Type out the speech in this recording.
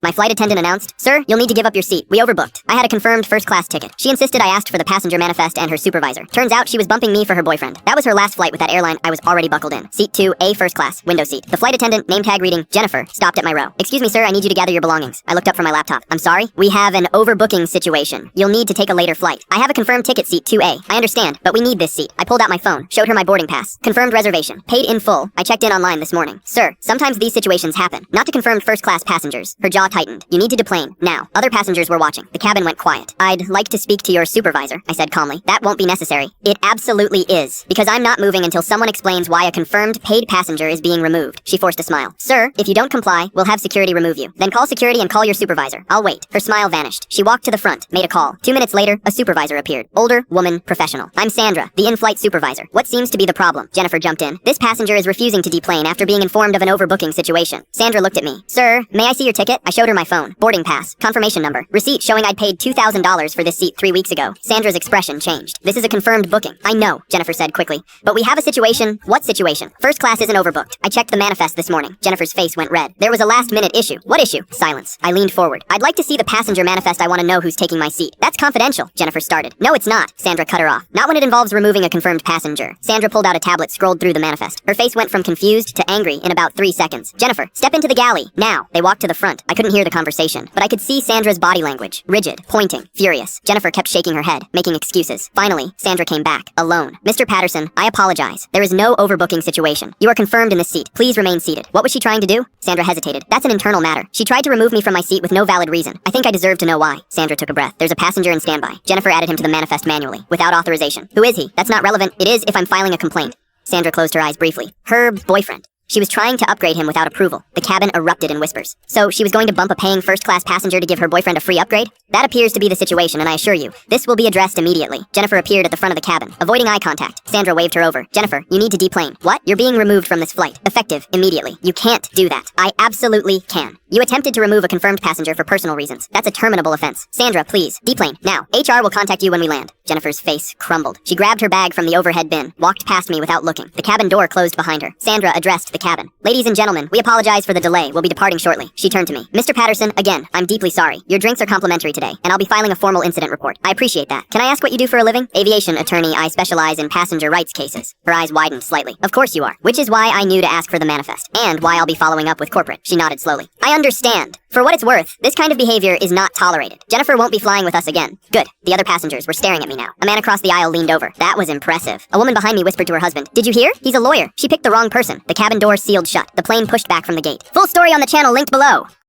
My flight attendant announced, "Sir, you'll need to give up your seat. We overbooked. I had a confirmed first-class ticket." She insisted I asked for the passenger manifest and her supervisor. Turns out she was bumping me for her boyfriend. That was her last flight with that airline. I was already buckled in. Seat 2A, first class, window seat. The flight attendant, name tag reading Jennifer, stopped at my row. "Excuse me, sir, I need you to gather your belongings." I looked up from my laptop. "I'm sorry? We have an overbooking situation. You'll need to take a later flight. I have a confirmed ticket, seat 2A. I understand, but we need this seat." I pulled out my phone, showed her my boarding pass. Confirmed reservation. Paid in full. I checked in online this morning. "Sir, sometimes these situations happen. Not to confirmed first-class passengers." Her jaw tightened. "You need to deplane. Now." Other passengers were watching. The cabin went quiet. "I'd like to speak to your supervisor," I said calmly. "That won't be necessary." "It absolutely is. Because I'm not moving until someone explains why a confirmed paid passenger is being removed." She forced a smile. "Sir, if you don't comply, we'll have security remove you. Then call security and call your supervisor. I'll wait." Her smile vanished. She walked to the front, made a call. 2 minutes later, a supervisor appeared. Older, woman, professional. "I'm Sandra, the in-flight supervisor. What seems to be the problem?" Jennifer jumped in. "This passenger is refusing to deplane after being informed of an overbooking situation." Sandra looked at me. "Sir, may I see your ticket?" I showed her my phone, boarding pass, confirmation number, receipt showing I'd paid $2,000 for this seat 3 weeks ago. Sandra's expression changed. "This is a confirmed booking." "I know," Jennifer said quickly. "But we have a situation." "What situation?" "First class isn't overbooked. I checked the manifest this morning." Jennifer's face went red. "There was a last-minute issue." "What issue?" Silence. I leaned forward. "I'd like to see the passenger manifest. I want to know who's taking my seat." "That's confidential," Jennifer started. "No, it's not." Sandra cut her off. "Not when it involves removing a confirmed passenger." Sandra pulled out a tablet, scrolled through the manifest. Her face went from confused to angry in about 3 seconds. "Jennifer, step into the galley, now." They walked to the front. I couldn't hear the conversation, but I could see Sandra's body language. Rigid, pointing, furious. Jennifer kept shaking her head, making excuses. Finally, Sandra came back, alone. "Mr. Patterson, I apologize. There is no overbooking situation. You are confirmed in this seat. Please remain seated." "What was she trying to do?" Sandra hesitated. "That's an internal matter. She tried to remove me from my seat with no valid reason. I think I deserve to know why." Sandra took a breath. "There's a passenger in standby." Jennifer added him to the manifest manually, without authorization. "Who is he?" "That's not relevant." "It is if I'm filing a complaint." Sandra closed her eyes briefly. "Her boyfriend." She was trying to upgrade him without approval. The cabin erupted in whispers. "So she was going to bump a paying first-class passenger to give her boyfriend a free upgrade?" "That appears to be the situation, and I assure you, this will be addressed immediately." Jennifer appeared at the front of the cabin, avoiding eye contact. Sandra waved her over. "Jennifer, you need to deplane." "What?" "You're being removed from this flight. Effective, immediately." "You can't do that." "I absolutely can." "You attempted to remove a confirmed passenger for personal reasons. That's a terminable offense." "Sandra, please, deplane, now. HR will contact you when we land." Jennifer's face crumbled. She grabbed her bag from the overhead bin, walked past me without looking. The cabin door closed behind her. Sandra addressed the cabin. "Ladies and gentlemen, we apologize for the delay. We'll be departing shortly." She turned to me. "Mr. Patterson, again, I'm deeply sorry. Your drinks are complimentary today, and I'll be filing a formal incident report." "I appreciate that. Can I ask what you do for a living?" "Aviation attorney. I specialize in passenger rights cases." Her eyes widened slightly. "Of course you are. Which is why I knew to ask for the manifest, and why I'll be following up with corporate." She nodded slowly. "I understand. For what it's worth, this kind of behavior is not tolerated. Jennifer won't be flying with us again." "Good." The other passengers were staring at me now. A man across the aisle leaned over. "That was impressive." A woman behind me whispered to her husband, "Did you hear? He's a lawyer." She picked the wrong person. The cabin door sealed shut. The plane pushed back from the gate. Full story on the channel linked below.